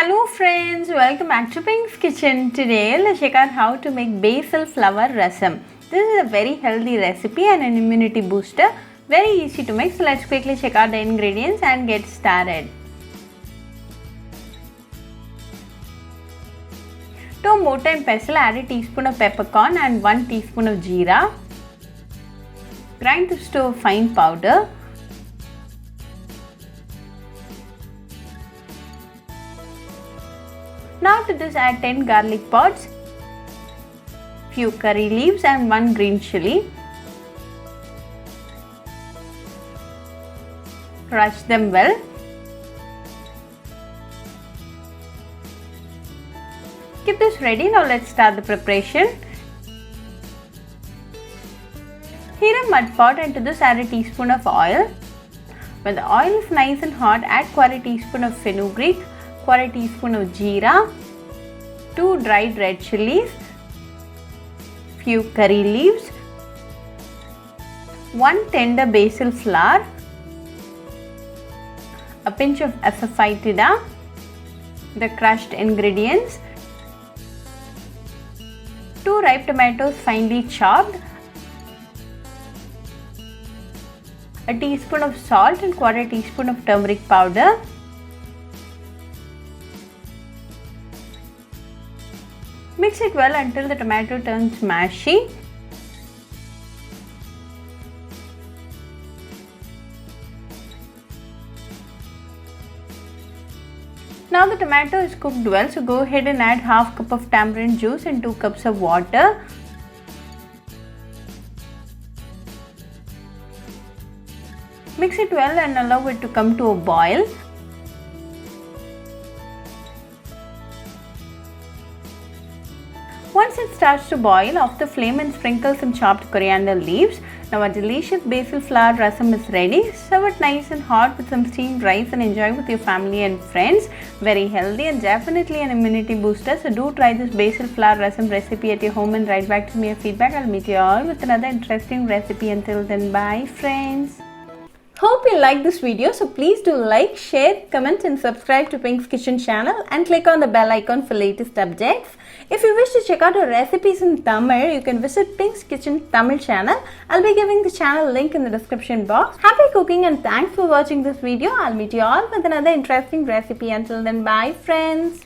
Hello friends, welcome back to Pink's Kitchen. Today let's check out how to make basil flower rasam. This is a very healthy recipe and an immunity booster. Very easy to make, so let's quickly check out the ingredients and get started. To mortar and pestle, add a teaspoon of peppercorn and 1 teaspoon of jeera. Grind this to a fine powder. Now to this add 10 garlic pods, few curry leaves and 1 green chilli. Crush them well. Keep this ready. Now let's start the preparation. Heat a mud pot and to this add a teaspoon of oil. When the oil is nice and hot, add 1/4 teaspoon of fenugreek, 1/4 teaspoon of jeera, 2 dried red chilies, few curry leaves, 1 tender basil flower, a pinch of asafoetida, the crushed ingredients, 2 ripe tomatoes finely chopped, a teaspoon of salt and 1/4 teaspoon of turmeric powder. Mix it well until the tomato turns mashy. Now the tomato is cooked well, so go ahead and add half cup of tamarind juice and 2 cups of water. Mix it well and allow it to come to a boil. Once it starts to boil, off the flame and sprinkle some chopped coriander leaves. Now a delicious basil flower rasam is ready. Serve it nice and hot with some steamed rice and enjoy with your family and friends. Very healthy and definitely an immunity booster. So do try this basil flower rasam recipe at your home and write back to me your feedback. I'll meet you all with another interesting recipe. Until then, bye friends. Hope you like this video, so please do like, share, comment and subscribe to Pink's Kitchen channel and click on the bell icon for latest updates. If you wish to check out our recipes in Tamil, you can visit Pink's Kitchen Tamil channel. I'll be giving the channel link in the description box. Happy cooking and thanks for watching this video. I'll meet you all with another interesting recipe. Until then, bye friends.